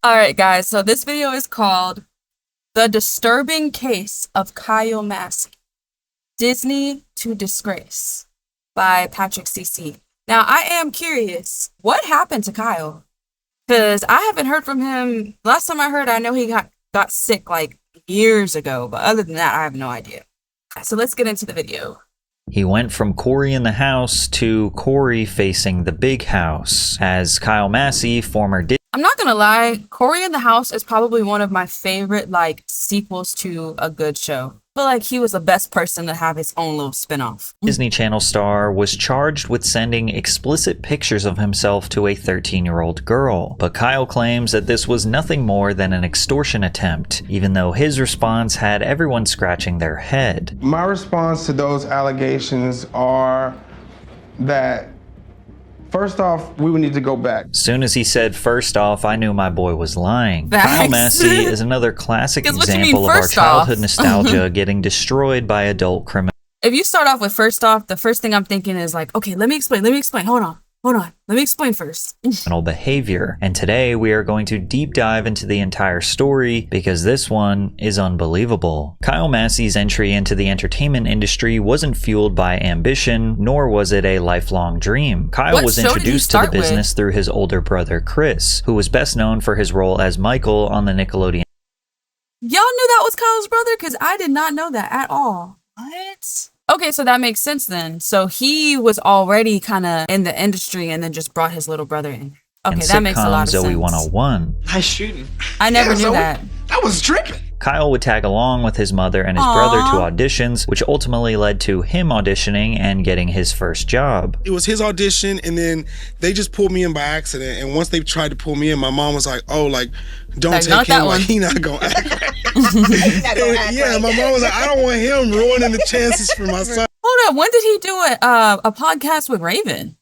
Alright guys, so this video is called The Disturbing Case of Kyle Massey, Disney to Disgrace by Patrick CC. Now I am curious, what happened to Kyle? Because I haven't heard from him. Last time I heard, I know he got sick like years ago, but other than that, I have no idea. So let's get into the video. He went from Cory in the house to Cory facing the big house, as Kyle Massey, former I'm not gonna lie, Cory in the House is probably one of my favorite sequels to a good show. I feel like he was the best person to have his own little spinoff. Disney Channel star was charged with sending explicit pictures of himself to a 13-year-old girl. But Kyle claims that this was nothing more than an extortion attempt, even though his response had everyone scratching their head. My response to those allegations are that, first off, we would need to go back. Soon as he said, first off, I knew my boy was lying. Facts. Kyle Massey is another classic example of our childhood nostalgia getting destroyed by adult criminals. If you start off with first off, the first thing I'm thinking is like, okay, let me explain. Hold on. Let me explain first. Behavior. And today we are going to deep dive into the entire story because this one is unbelievable. Kyle Massey's entry into the entertainment industry wasn't fueled by ambition, nor was it a lifelong dream. Kyle was introduced to the business through his older brother Chris, who was best known for his role as Michael on the Nickelodeon. Y'all knew that was Kyle's brother? Because I did not know that at all. What? Okay, so that makes sense then. So he was already kind of in the industry and then just brought his little brother in. Okay, that makes a lot of sense. Zoe 101. Nice shooting. I never knew that. That was tripping. Kyle would tag along with his mother and his brother to auditions, which ultimately led to him auditioning and getting his first job. It was his audition, and then they just pulled me in by accident. And once they tried to pull me in, my mom was like, "Oh, don't take him. He not gonna act right." Yeah, my mom was like, "I don't want him ruining the chances for my son." Hold up, when did he do a podcast with Raven?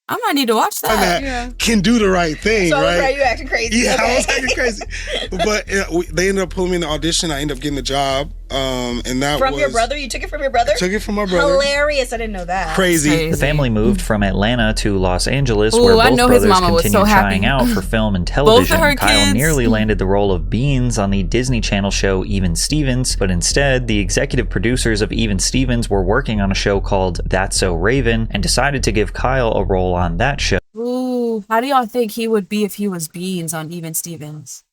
I might need to watch that. Can do the right thing, so right? You acting crazy. Yeah, okay. I was acting crazy. But they ended up pulling me in the audition. I ended up getting the job. And that from your brother? You took it from your brother? Took it from my brother. Hilarious. I didn't know that. Crazy. The family moved from Atlanta to Los Angeles, Ooh, where both I know brothers his mama was continued so happy. trying out for film and television. Both of her Kyle kids. nearly landed the role of Beans on the Disney Channel show Even Stevens, but instead, the executive producers of Even Stevens were working on a show called That's So Raven and decided to give Kyle a role on that show. Ooh, how do y'all think he would be if he was Beans on Even Stevens?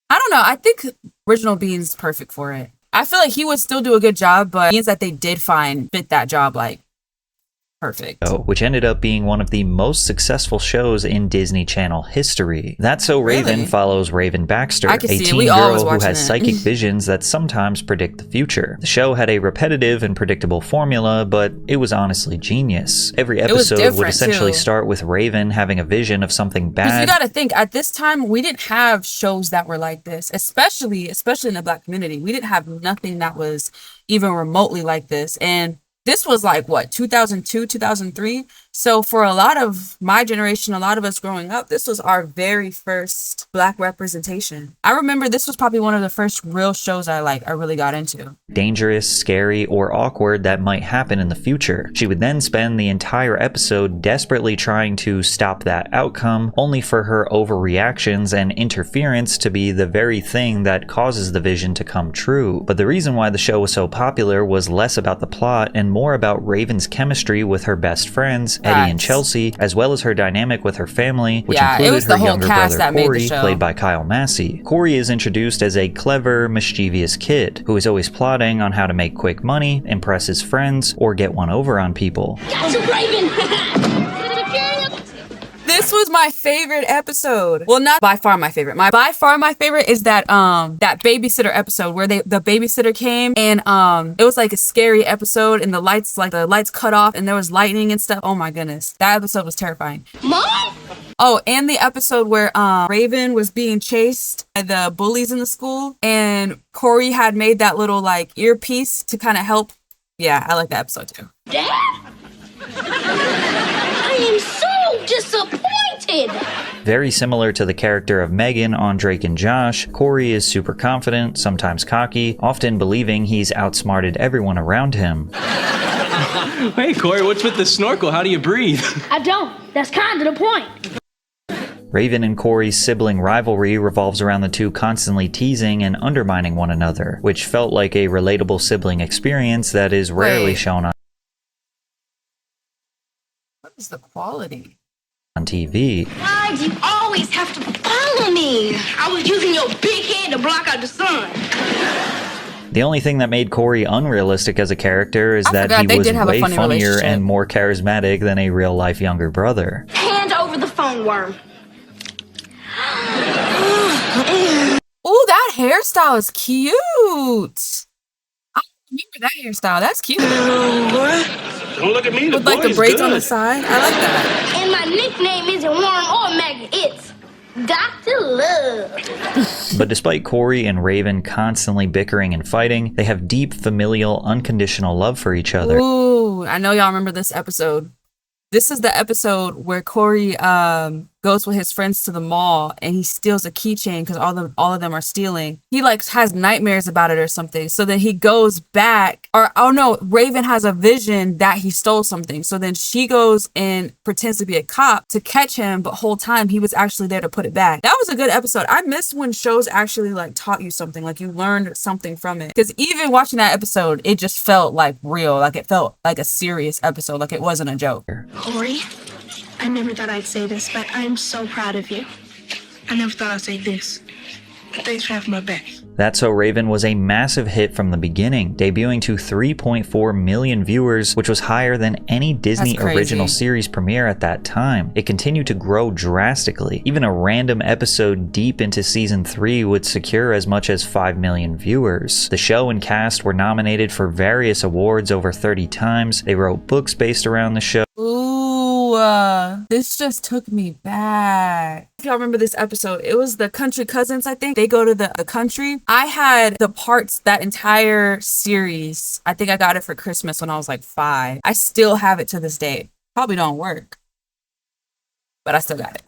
I don't know. I think original Beans is perfect for it. I feel like he would still do a good job, but Beans that they did find fit that job perfect. Which ended up being one of the most successful shows in Disney Channel history. That's So Raven follows Raven Baxter, a teen girl who has psychic visions that sometimes predict the future. The show had a repetitive and predictable formula, but it was honestly genius. Every episode would essentially start with Raven having a vision of something bad. You gotta think, at this time, we didn't have shows that were like this, especially in the Black community. We didn't have nothing that was even remotely like this. And this was 2002, 2003? So for a lot of my generation, a lot of us growing up, this was our very first Black representation. I remember this was probably one of the first real shows I really got into. Dangerous, scary, or awkward that might happen in the future. She would then spend the entire episode desperately trying to stop that outcome, only for her overreactions and interference to be the very thing that causes the vision to come true. But the reason why the show was so popular was less about the plot and more about Raven's chemistry with her best friends, Eddie and Chelsea, as well as her dynamic with her family, which included her younger brother Cory, played by Kyle Massey. Cory is introduced as a clever, mischievous kid who is always plotting on how to make quick money, impress his friends, or get one over on people. Gotcha, Raven! This was my favorite episode. Well, not by far my favorite. By far my favorite is that babysitter episode where the babysitter came and it was a scary episode and the lights cut off and there was lightning and stuff. Oh my goodness. That episode was terrifying. Mom? Oh, and the episode where Raven was being chased by the bullies in the school and Cory had made that little earpiece to kind of help. Yeah, I like that episode too. Dad? I am so disappointed. Very similar to the character of Megan on Drake and Josh, Cory is super confident, sometimes cocky, often believing he's outsmarted everyone around him. Hey, Cory, what's with the snorkel? How do you breathe? I don't. That's kind of the point. Raven and Corey's sibling rivalry revolves around the two constantly teasing and undermining one another, which felt like a relatable sibling experience that is rarely shown on is the quality on TV. Why do you always have to follow me? I was using your big head to block out the sun. The only thing that made Corey unrealistic as a character is that he was way funnier and more charismatic than a real-life younger brother. Hand over the phone, worm. Oh, that hairstyle is cute. I remember that hairstyle. That's cute. Don't look at me. With like the braids on the side. I like that. And my nickname isn't Worm or Maggie. It's Dr. Love. But despite Corey and Raven constantly bickering and fighting, they have deep, familial, unconditional love for each other. Ooh, I know y'all remember this episode. This is the episode where Corey goes with his friends to the mall and he steals a keychain because all of them are stealing. He like has nightmares about it or something. So then he goes back, or oh no, Raven has a vision that he stole something. So then she goes and pretends to be a cop to catch him, but whole time he was actually there to put it back. That was a good episode. I miss when shows actually like taught you something, like you learned something from it. Because even watching that episode, it just felt like real, like it felt like a serious episode, like it wasn't a joke. Corey, I never thought I'd say this, but I'm so proud of you. I never thought I'd say this. Thanks for having my back. That's So Raven was a massive hit from the beginning, debuting to 3.4 million viewers, which was higher than any Disney original series premiere at that time. It continued to grow drastically. Even a random episode deep into season 3 would secure as much as 5 million viewers. The show and cast were nominated for various awards over 30 times. They wrote books based around the show. Ooh, this just took me back. If y'all remember this episode, it was the country cousins, I think. They go to the country. I had the parts, that entire series. I think I got it for Christmas when I was like 5. I still have it to this day. Probably don't work, but I still got it.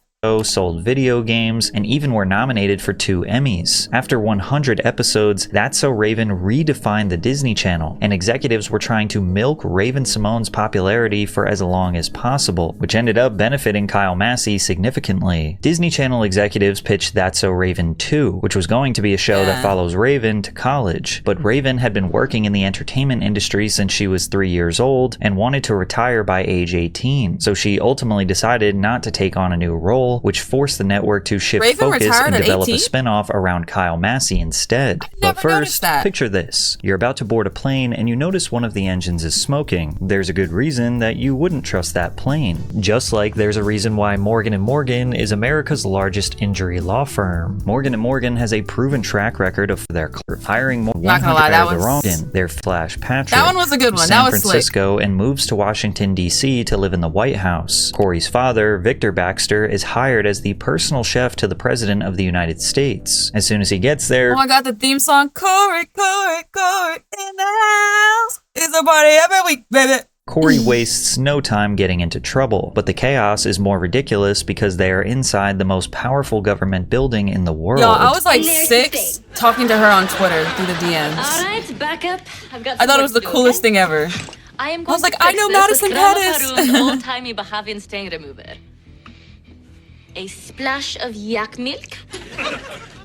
Sold video games, and even were nominated for 2 Emmys. After 100 episodes, That's So Raven redefined the Disney Channel, and executives were trying to milk Raven-Symoné's popularity for as long as possible, which ended up benefiting Kyle Massey significantly. Disney Channel executives pitched That's So Raven 2, which was going to be a show that follows Raven to college, but Raven had been working in the entertainment industry since she was 3 years old and wanted to retire by age 18, so she ultimately decided not to take on a new role, which forced the network to shift focus and develop a spin-off around Kyle Massey instead. But first, picture this. You're about to board a plane and you notice one of the engines is smoking. There's a good reason that you wouldn't trust that plane. Just like there's a reason why Morgan & Morgan is America's largest injury law firm. Morgan & Morgan has a proven track record of their hiring more than 100 their Flash Patrick. That one was a good one. San Francisco and moves to Washington, D.C. to live in the White House. Corey's father, Victor Baxter, is hired as the personal chef to the President of the United States. As soon as he gets there, oh, I got the theme song. Corey, Corey, Corey in the house. It's a party every week, baby. Corey wastes no time getting into trouble, but the chaos is more ridiculous because they are inside the most powerful government building in the world. Yo, I was like 6 talking to her on Twitter through the DMs. Alright, back up. I thought it was the coolest thing ever. I was like, I know Madison Pettis. Old-timey Bahavian stain remover. A splash of yak milk.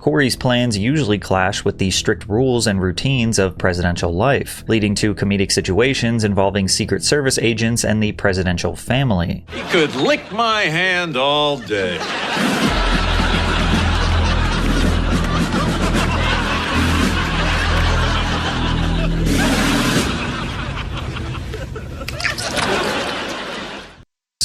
Corey's plans usually clash with the strict rules and routines of presidential life, leading to comedic situations involving Secret Service agents and the presidential family. He could lick my hand all day.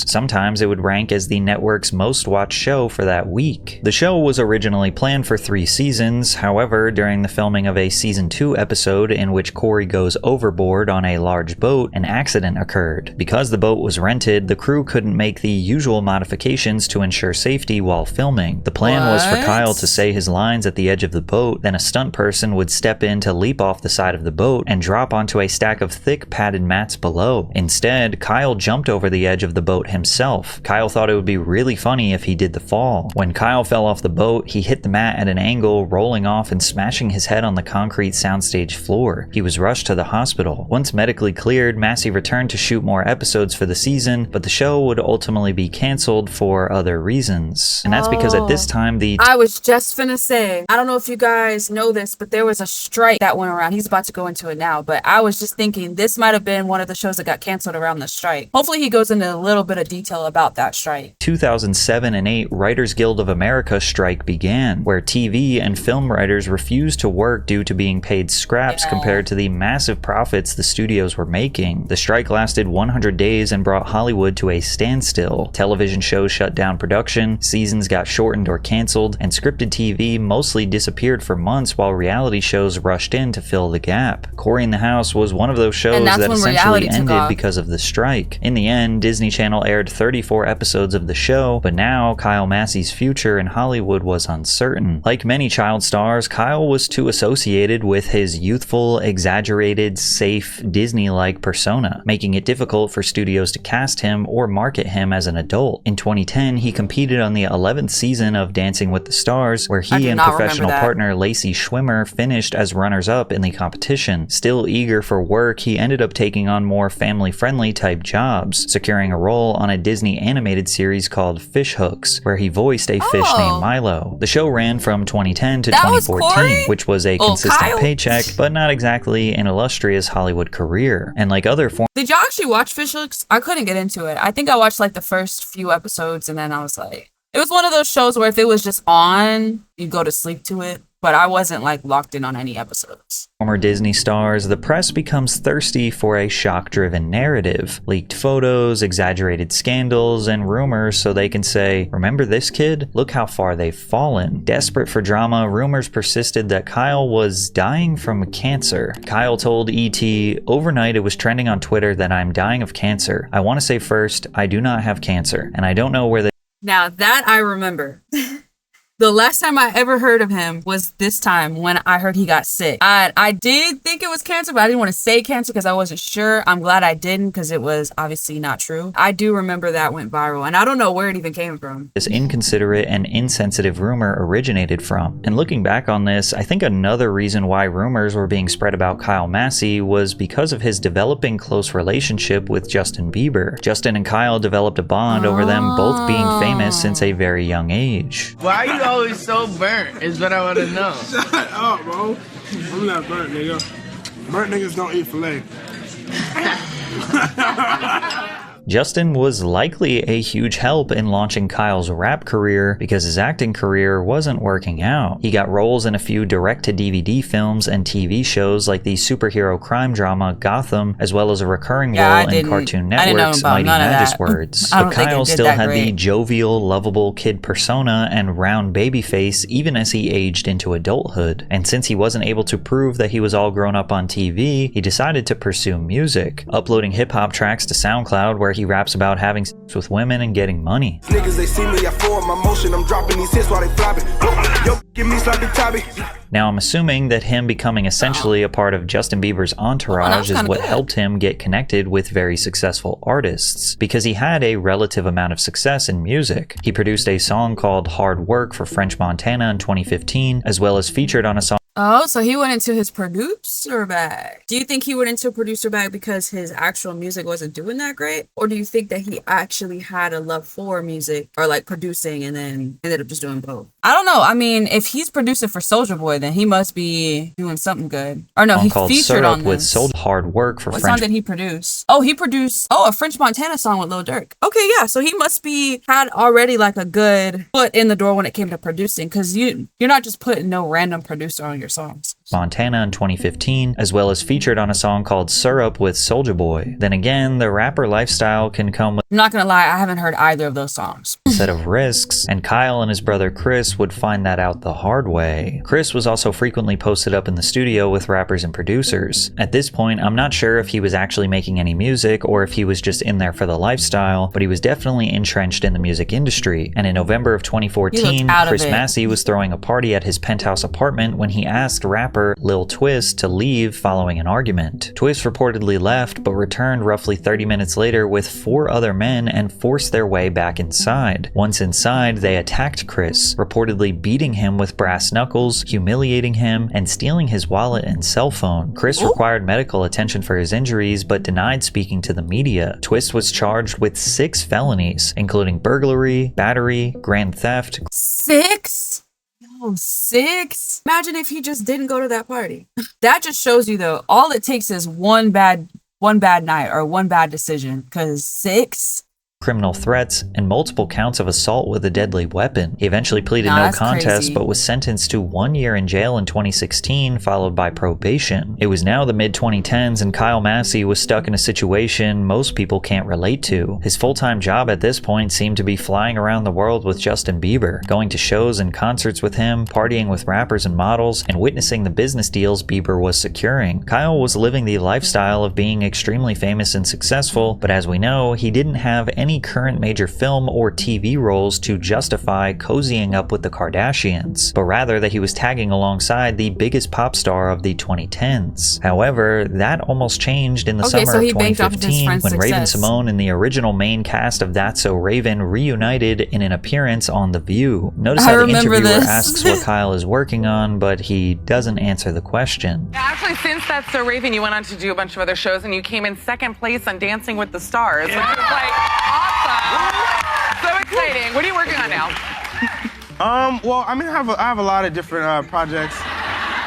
Sometimes it would rank as the network's most watched show for that week. The show was originally planned for 3 seasons, however, during the filming of a season 2 episode in which Corey goes overboard on a large boat, an accident occurred. Because the boat was rented, the crew couldn't make the usual modifications to ensure safety while filming. The plan was for Kyle to say his lines at the edge of the boat, then a stunt person would step in to leap off the side of the boat and drop onto a stack of thick padded mats below. Instead, Kyle jumped over the edge of the boat himself. Kyle thought it would be really funny if he did the fall. When Kyle fell off the boat, he hit the mat at an angle, rolling off and smashing his head on the concrete soundstage floor. He was rushed to the hospital. Once medically cleared, Massey returned to shoot more episodes for the season, but the show would ultimately be canceled for other reasons. And that's because at this time I was just finna say, I don't know if you guys know this, but there was a strike that went around. He's about to go into it now, but I was just thinking this might have been one of the shows that got canceled around the strike. Hopefully he goes into a little bit of detail about that strike. 2007 and 8 Writers Guild of America strike began, where TV and film writers refused to work due to being paid scraps compared to the massive profits the studios were making. The strike lasted 100 days and brought Hollywood to a standstill. Television shows shut down production, seasons got shortened or canceled, and scripted TV mostly disappeared for months while reality shows rushed in to fill the gap. Corey in the House was one of those shows that essentially ended because of the strike. In the end, Disney Channel aired 34 episodes of the show, but now Kyle Massey's future in Hollywood was uncertain. Like many child stars, Kyle was too associated with his youthful, exaggerated, safe, Disney-like persona, making it difficult for studios to cast him or market him as an adult. In 2010, he competed on the 11th season of Dancing with the Stars, where he and professional partner Lacey Schwimmer finished as runners-up in the competition. Still eager for work, he ended up taking on more family-friendly type jobs, securing a role on a Disney animated series called Fish Hooks, where he voiced a fish named Milo. The show ran from 2010 to 2014, which was a consistent paycheck, but not exactly an illustrious Hollywood career. And like other forms... Did y'all actually watch Fish Hooks? I couldn't get into it. I think I watched like the first few episodes and then I was like... It was one of those shows where if it was just on, you'd go to sleep to it. But I wasn't like locked in on any episodes. Former Disney stars, the press becomes thirsty for a shock-driven narrative. Leaked photos, exaggerated scandals, and rumors so they can say, remember this kid? Look how far they've fallen. Desperate for drama, rumors persisted that Kyle was dying from cancer. Kyle told ET, overnight it was trending on Twitter that I'm dying of cancer. I want to say first, I do not have cancer, and I don't know where the... Now that I remember. The last time I ever heard of him was this time when I heard he got sick. I did think it was cancer, but I didn't want to say cancer because I wasn't sure. I'm glad I didn't because it was obviously not true. I do remember that went viral, and I don't know where it even came from. This inconsiderate and insensitive rumor originated from. And looking back on this, I think another reason why rumors were being spread about Kyle Massey was because of his developing close relationship with Justin Bieber. Justin and Kyle developed a bond over them both being famous since a very young age. Why are you always so burnt is what I want to know. Shut up, bro. I'm not burnt, nigga. Burnt niggas don't eat filet. Justin was likely a huge help in launching Kyle's rap career because his acting career wasn't working out. He got roles in a few direct-to-DVD films and TV shows like the superhero crime drama Gotham, as well as a recurring role in Cartoon Network's Mighty Magus Words. But Kyle still had the jovial, lovable kid persona and round baby face even as he aged into adulthood. And since he wasn't able to prove that he was all grown up on TV, he decided to pursue music, uploading hip-hop tracks to SoundCloud where he raps about having sex with women and getting money. Niggas, they see me, I forward my motion, I'm dropping these hits while they flopping. Yo, give me sloppy toppy. Now, I'm assuming that him becoming essentially a part of Justin Bieber's entourage is what helped him get connected with very successful artists, because he had a relative amount of success in music. He produced a song called Hard Work for French Montana in 2015, as well as featured on a song. Oh, so he went into his producer bag. Do you think he went into a producer bag because his actual music wasn't doing that great? Or do you think that he actually had a love for music or like producing and then ended up just doing both? I don't know. I mean, if he's producing for Soulja Boy, then he must be doing something good. Or no, he featured on this. With Hard Work for What French. song did he produce? Oh, he produced a French Montana song with Lil Durk. Okay, yeah. So he must be had already like a good foot in the door when it came to producing, because you're not just putting no random producer on your songs. Montana in 2015, as well as featured on a song called Syrup with Soulja Boy. Then again, the rapper lifestyle can come with... I'm not gonna lie, I haven't heard either of those songs. set of risks, and Kyle and his brother Chris would find that out the hard way. Chris was also frequently posted up in the studio with rappers and producers. At this point, I'm not sure if he was actually making any music or if he was just in there for the lifestyle, but he was definitely entrenched in the music industry. And in November of 2014, Chris Massey was throwing a party at his penthouse apartment when he asked rapper Lil Twist to leave following an argument. Twist reportedly left, but returned roughly 30 minutes later with 4 other men and forced their way back inside. Once inside, they attacked Chris, reportedly beating him with brass knuckles, humiliating him, and stealing his wallet and cell phone. Chris required medical attention for his injuries, but denied speaking to the media. Twist was charged with 6 felonies, including burglary, battery, grand theft. 6? Oh, 6? Imagine if he just didn't go to that party. That just shows you, though, all it takes is one bad night or one bad decision, because 6? Criminal threats, and multiple counts of assault with a deadly weapon. He eventually pleaded no contest, but was sentenced to 1 year in jail in 2016, followed by probation. It was now the mid-2010s, and Kyle Massey was stuck in a situation most people can't relate to. His full-time job at this point seemed to be flying around the world with Justin Bieber, going to shows and concerts with him, partying with rappers and models, and witnessing the business deals Bieber was securing. Kyle was living the lifestyle of being extremely famous and successful, but as we know, he didn't have any current major film or TV roles to justify cozying up with the Kardashians, but rather that he was tagging alongside the biggest pop star of the 2010s. However, that almost changed in the summer of 2015 when Raven-Symoné and the original main cast of That's So Raven reunited in an appearance on The View. Notice how the interviewer asks what Kyle is working on, but he doesn't answer the question. Actually, since That's So Raven, you went on to do a bunch of other shows, and you came in second place on Dancing with the Stars, which was like awesome. So exciting. What are you working on now? Well, I mean, I have a lot of different projects.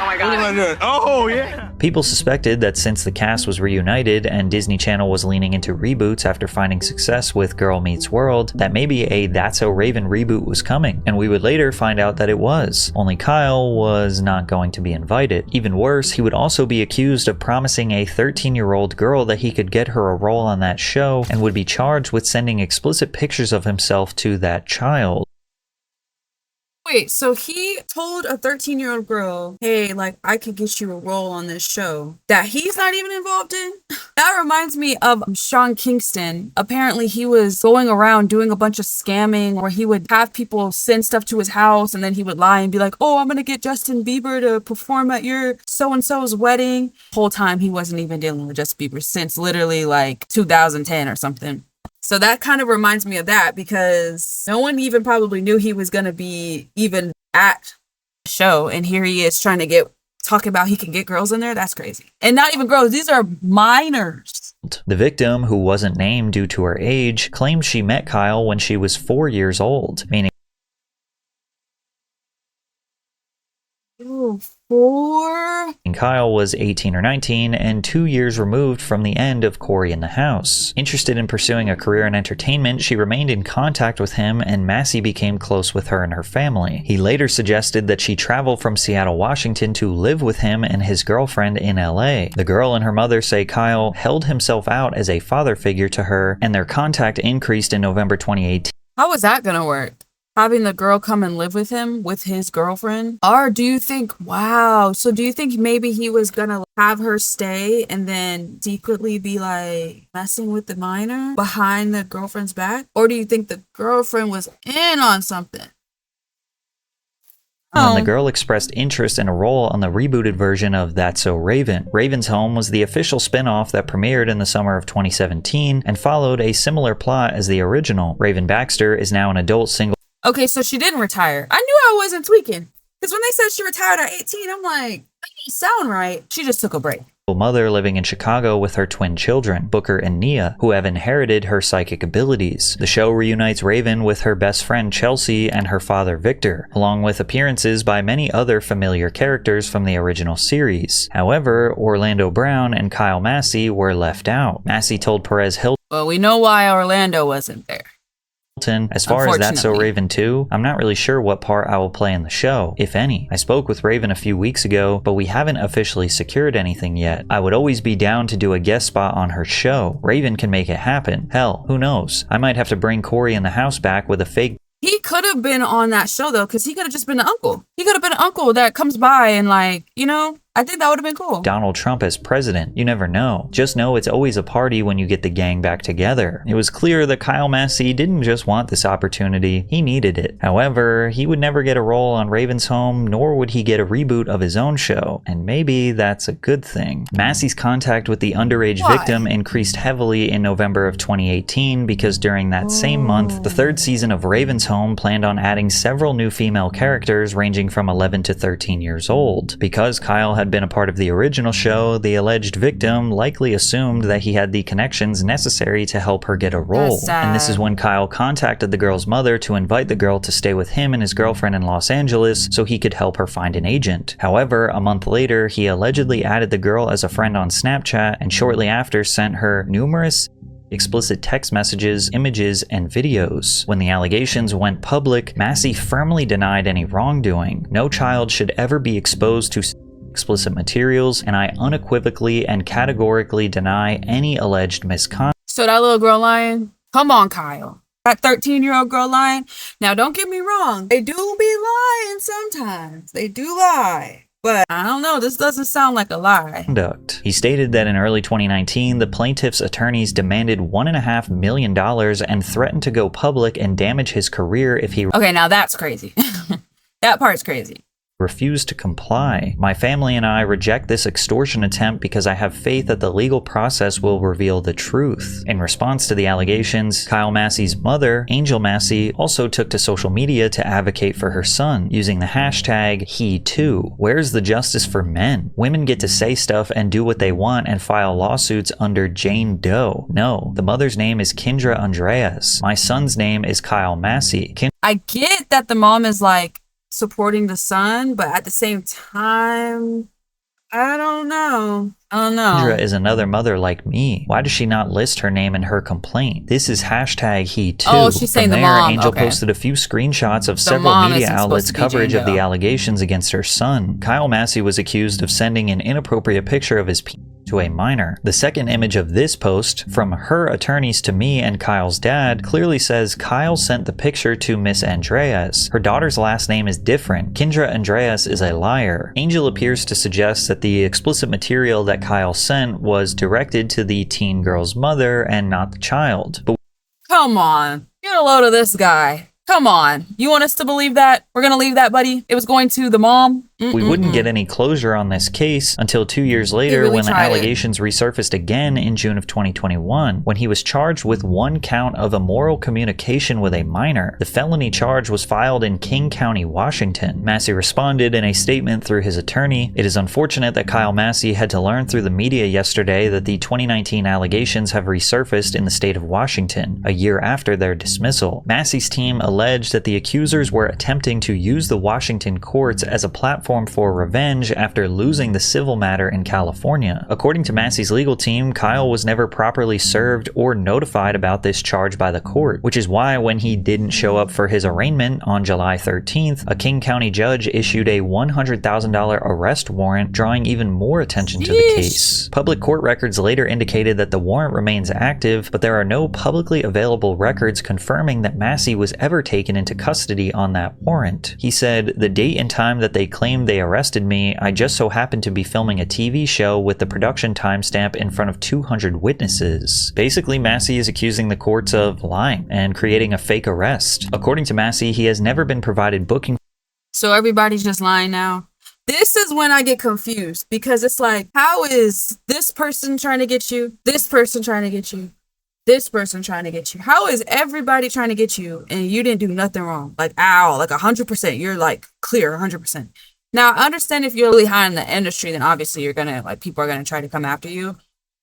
Oh my God. What am I doing? Oh, yeah. People suspected that since the cast was reunited and Disney Channel was leaning into reboots after finding success with Girl Meets World, that maybe a That's So Raven reboot was coming, and we would later find out that it was. Only Kyle was not going to be invited. Even worse, he would also be accused of promising a 13-year-old girl that he could get her a role on that show and would be charged with sending explicit pictures of himself to that child. Wait, so he told a 13-year-old girl, hey, like, I could get you a role on this show that he's not even involved in? That reminds me of Sean Kingston. Apparently, he was going around doing a bunch of scamming where he would have people send stuff to his house and then he would lie and be like, oh, I'm going to get Justin Bieber to perform at your so-and-so's wedding. The whole time, he wasn't even dealing with Justin Bieber since literally like 2010 or something. So that kind of reminds me of that because no one even probably knew he was going to be even at the show. And here he is trying to talk about he can get girls in there. That's crazy. And not even girls. These are minors. The victim, who wasn't named due to her age, claimed she met Kyle when she was 4 years old, meaning 4? Kyle was 18 or 19 and 2 years removed from the end of Corey in the House. Interested in pursuing a career in entertainment, she remained in contact with him and Massey became close with her and her family. He later suggested that she travel from Seattle, Washington to live with him and his girlfriend in LA. The girl and her mother say Kyle held himself out as a father figure to her and their contact increased in November 2018. How was that gonna work? Having the girl come and live with him, with his girlfriend? Or do you think, wow, so do you think maybe he was gonna have her stay and then secretly be like messing with the minor behind the girlfriend's back? Or do you think the girlfriend was in on something? When the girl expressed interest in a role on the rebooted version of That's So Raven. Raven's Home was the official spin-off that premiered in the summer of 2017 and followed a similar plot as the original. Raven Baxter is now an adult single. Okay, so she didn't retire. I knew I wasn't tweaking. Because when they said she retired at 18, I'm like, that didn't sound right. She just took a break. Mother living in Chicago with her twin children, Booker and Nia, who have inherited her psychic abilities. The show reunites Raven with her best friend Chelsea and her father Victor, along with appearances by many other familiar characters from the original series. However, Orlando Brown and Kyle Massey were left out. Massey told Perez Hilton, well, we know why Orlando wasn't there. As far as That's So Raven 2, I'm not really sure what part I will play in the show, if any. I spoke with Raven a few weeks ago, but we haven't officially secured anything yet. I would always be down to do a guest spot on her show. Raven can make it happen. Hell, who knows? I might have to bring Corey in the House back with a fake He could have been on that show, though, because he could have just been an uncle. He could have been an uncle that comes by and, like, you know, I think that would have been cool. Donald Trump as president. You never know. Just know it's always a party when you get the gang back together. It was clear that Kyle Massey didn't just want this opportunity, he needed it. However, he would never get a role on Raven's Home, nor would he get a reboot of his own show. And maybe that's a good thing. Massey's contact with the underage victim increased heavily in November of 2018 because during that same month, the third season of Raven's Home planned on adding several new female characters ranging from 11 to 13 years old. Because Kyle had been a part of the original show, the alleged victim likely assumed that he had the connections necessary to help her get a role. And this is when Kyle contacted the girl's mother to invite the girl to stay with him and his girlfriend in Los Angeles so he could help her find an agent. However, a month later, he allegedly added the girl as a friend on Snapchat and shortly after sent her numerous explicit text messages, images, and videos. When the allegations went public, Massey firmly denied any wrongdoing. No child should ever be exposed to explicit materials, and I unequivocally and categorically deny any alleged misconduct. So that little girl lying? Come on, Kyle. That 13-year-old girl lying? Now, don't get me wrong. They do be lying sometimes. They do lie. But I don't know, this doesn't sound like a lie. He stated that in early 2019, the plaintiff's attorneys demanded $1.5 million and threatened to go public and damage his career if he Okay, now that's crazy. That part's crazy. refused to comply. My family and I reject this extortion attempt because I have faith that the legal process will reveal the truth. In response to the allegations, Kyle Massey's mother, Angel Massey, also took to social media to advocate for her son, using the hashtag #HeToo. Where's the justice for men? Women get to say stuff and do what they want and file lawsuits under Jane Doe. No, the mother's name is Kendra Andreas. My son's name is Kyle Massey. I get that the mom is like supporting the son, but at the same time, I don't know. Kendra is another mother like me. Why does she not list her name in her complaint? This is hashtag #HeToo. Oh, she's saying the mom. Angel Okay. posted a few screenshots of several media outlets' coverage of the allegations against her son. Kyle Massey was accused of sending an inappropriate picture of his penis to a minor. The second image of this post, from her attorneys to me and Kyle's dad, clearly says Kyle sent the picture to Miss Andreas. Her daughter's last name is different. Kendra Andreas is a liar. Angel appears to suggest that the explicit material that Kyle sent was directed to the teen girl's mother and not the child. But Come on. Get a load of this guy. Come on. You want us to believe that? We're going to leave that, buddy? It was going to the mom? we wouldn't get any closure on this case until 2 years later when the allegations resurfaced again in June of 2021, when he was charged with 1 count of immoral communication with a minor. The felony charge was filed in King County, Washington. Massey responded in a statement through his attorney, "It is unfortunate that Kyle Massey had to learn through the media yesterday that the 2019 allegations have resurfaced in the state of Washington, a year after their dismissal." Massey's team alleged that the accusers were attempting to use the Washington courts as a platform for revenge after losing the civil matter in California. According to Massey's legal team, Kyle was never properly served or notified about this charge by the court, which is why when he didn't show up for his arraignment on July 13th, a King County judge issued a $100,000 arrest warrant, drawing even more attention to the case. Public court records later indicated that the warrant remains active, but there are no publicly available records confirming that Massey was ever taken into custody on that warrant. He said, "The date and time that they claimed they arrested me, I just so happened to be filming a TV show with the production timestamp in front of 200 witnesses." Basically, Massey is accusing the courts of lying and creating a fake arrest. According to Massey, he has never been provided booking. So everybody's just lying now. This is when I get confused because it's like, how is this person trying to get you? This person trying to get you? This person trying to get you? How is everybody trying to get you and you didn't do nothing wrong? Like, ow, like 100%. You're like clear 100%. Now, I understand if you're really high in the industry, then obviously you're gonna, like, people are gonna try to come after you.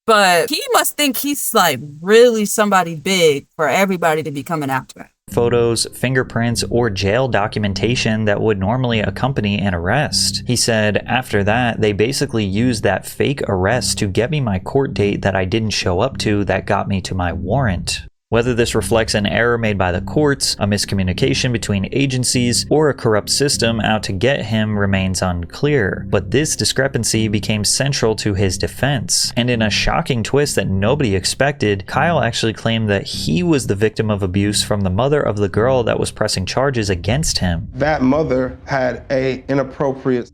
But he must think he's like really somebody big for everybody to be coming after him. Photos, fingerprints, or jail documentation that would normally accompany an arrest. He said, after that, they basically used that fake arrest to get me my court date that I didn't show up to that got me to my warrant. Whether this reflects an error made by the courts, a miscommunication between agencies, or a corrupt system out to get him remains unclear, but this discrepancy became central to his defense. And in a shocking twist that nobody expected, Kyle actually claimed that he was the victim of abuse from the mother of the girl that was pressing charges against him. That mother had an inappropriate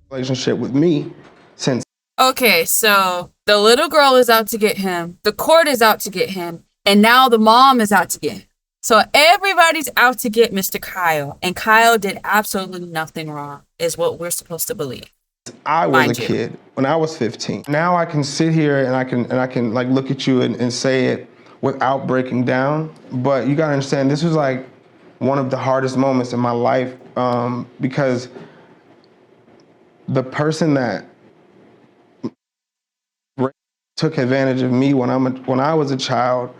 relationship with me since. Okay, so the little girl is out to get him, the court is out to get him, and now the mom is out to get him. So everybody's out to get Mr. Kyle, and Kyle did absolutely nothing wrong, is what we're supposed to believe. I was a kid when I was 15. Now I can sit here and I can like look at you and say it without breaking down. But you gotta understand, this was like one of the hardest moments in my life because the person that took advantage of me when I was a child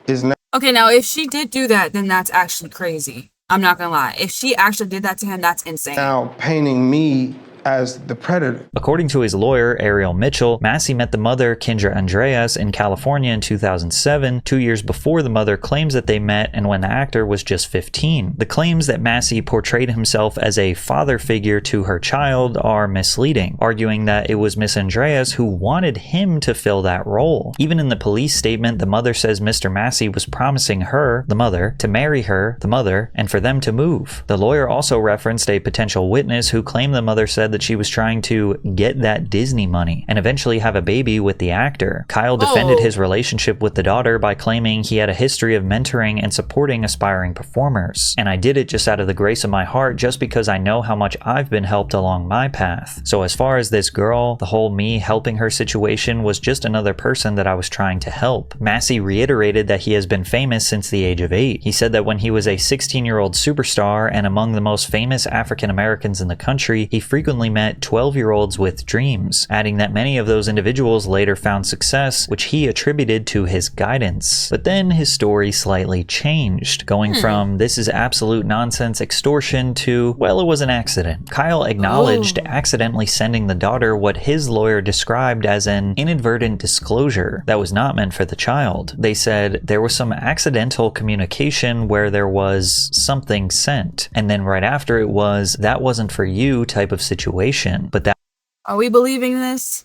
is now. Okay, now if she did do that, then that's actually crazy. I'm not gonna lie. If she actually did that to him, that's insane. Now painting me as the predator. According to his lawyer, Ariel Mitchell, Massey met the mother, Kendra Andreas, in California in 2007, 2 years before the mother claims that they met and when the actor was just 15. The claims that Massey portrayed himself as a father figure to her child are misleading, arguing that it was Miss Andreas who wanted him to fill that role. Even in the police statement, the mother says Mr. Massey was promising her, the mother, to marry her, the mother, and for them to move. The lawyer also referenced a potential witness who claimed the mother said that she was trying to get that Disney money and eventually have a baby with the actor. Kyle defended his relationship with the daughter by claiming he had a history of mentoring and supporting aspiring performers. And I did it just out of the grace of my heart, just because I know how much I've been helped along my path. So as far as this girl, the whole me helping her situation was just another person that I was trying to help. Massey reiterated that he has been famous since the age of 8. He said that when he was a 16-year-old superstar and among the most famous African Americans in the country, he frequently met 12-year-olds with dreams, adding that many of those individuals later found success, which he attributed to his guidance. But then his story slightly changed, going from this is absolute nonsense extortion to, well, it was an accident. Kyle acknowledged accidentally sending the daughter what his lawyer described as an inadvertent disclosure that was not meant for the child. They said there was some accidental communication where there was something sent, and then right after it was, that wasn't for you type of situation. But that. Are we believing this?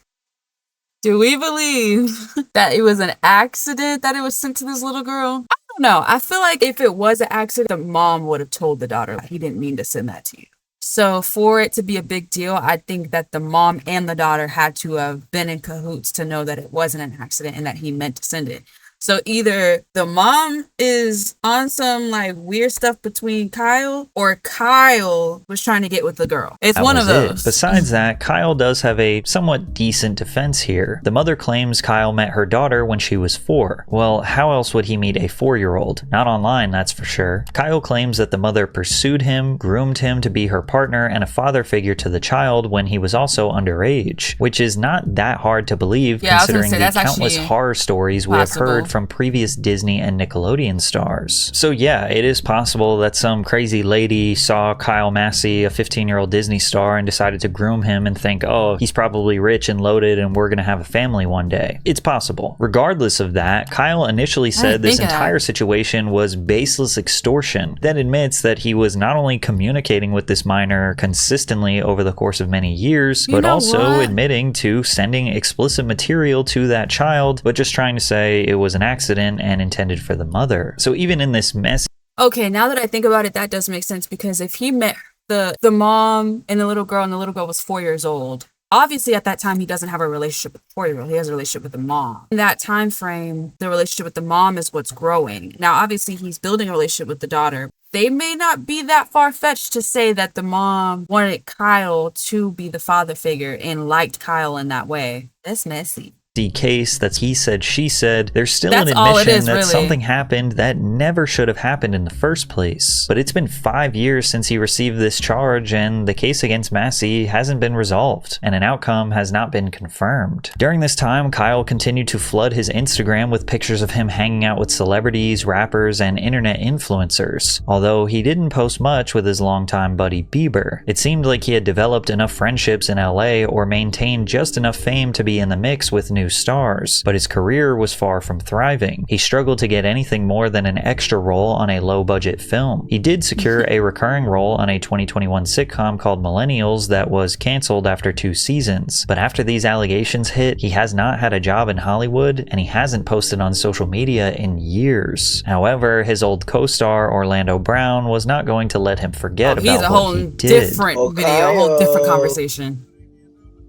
Do we believe that it was an accident that it was sent to this little girl? I don't know. I feel like if it was an accident, the mom would have told the daughter, he didn't mean to send that to you. So for it to be a big deal, I think that the mom and the daughter had to have been in cahoots to know that it wasn't an accident and that he meant to send it. So either the mom is on some like weird stuff between Kyle, or Kyle was trying to get with the girl. It's one of those. Besides that, Kyle does have a somewhat decent defense here. The mother claims Kyle met her daughter when she was 4. Well, how else would he meet a 4-year-old? Not online, that's for sure. Kyle claims that the mother pursued him, groomed him to be her partner and a father figure to the child when he was also underage, which is not that hard to believe considering the countless horror stories we have heard from previous Disney and Nickelodeon stars. So yeah, it is possible that some crazy lady saw Kyle Massey, a 15-year-old Disney star, and decided to groom him and think, oh, he's probably rich and loaded and we're gonna have a family one day. It's possible. Regardless of that, Kyle initially said this entire situation was baseless extortion, then admits that he was not only communicating with this minor consistently over the course of many years, but also admitting to sending explicit material to that child, but just trying to say it was an accident and intended for the mother. So even in this mess. Okay, now that I think about it, that does make sense, because if he met the mom and the little girl was 4 years old, obviously at that time he doesn't have a relationship with the 4-year-old, he has a relationship with the mom. In that time frame, the relationship with the mom is what's growing. Now obviously he's building a relationship with the daughter. They may not be that far-fetched to say that the mom wanted Kyle to be the father figure and liked Kyle in that way. That's messy. Case that's he said she said, there's still an admission that something happened that never should have happened in the first place. But it's been 5 years since he received this charge, and the case against Massey hasn't been resolved, and an outcome has not been confirmed. During this time, Kyle continued to flood his Instagram with pictures of him hanging out with celebrities, rappers, and internet influencers, although he didn't post much with his longtime buddy Bieber. It seemed like he had developed enough friendships in LA or maintained just enough fame to be in the mix with new stars, but his career was far from thriving. He struggled to get anything more than an extra role on a low-budget film. He did secure a recurring role on a 2021 sitcom called Millennials that was canceled after 2 seasons. But after these allegations hit, he has not had a job in Hollywood, and he hasn't posted on social media in years. However, his old co-star Orlando Brown was not going to let him forget about what he did. He's a whole different video, a whole different conversation.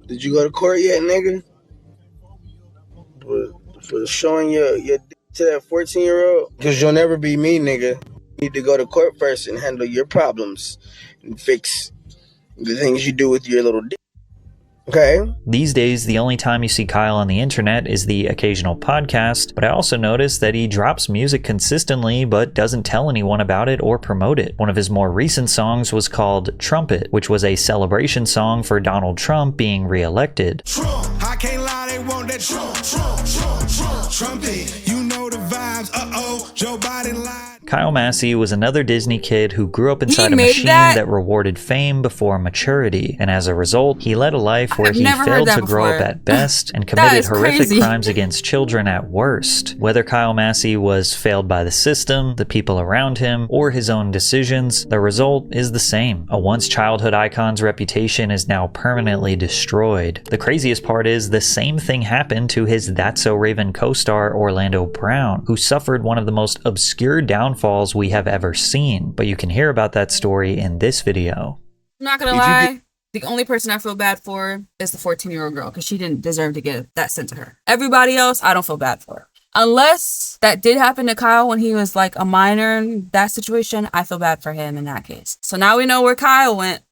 Did you go to court yet, nigga? For showing your dick to that 14-year-old? Because you'll never be me, nigga. You need to go to court first and handle your problems and fix the things you do with your little dick. Okay. These days, the only time you see Kyle on the internet is the occasional podcast, but I also noticed that he drops music consistently but doesn't tell anyone about it or promote it. One of his more recent songs was called Trumpet, which was a celebration song for Donald Trump being re-elected. I can't lie, they want that trumpet. You know the vibes, Joe Biden lied. Kyle Massey was another Disney kid who grew up inside a machine that rewarded fame before maturity, and as a result, he led a life where he failed to grow up at best and committed horrific crimes against children at worst. Whether Kyle Massey was failed by the system, the people around him, or his own decisions, the result is the same. A once childhood icon's reputation is now permanently destroyed. The craziest part is the same thing happened to his That's So Raven co-star Orlando Brown, who suffered one of the most obscure downfalls we have ever seen, but you can hear about that story in this video. I'm not gonna lie, the only person I feel bad for is the 14-year-old girl, because she didn't deserve to get that sent to her. Everybody else, I don't feel bad for. Unless that did happen to Kyle when he was like a minor in that situation, I feel bad for him in that case. So now we know where Kyle went.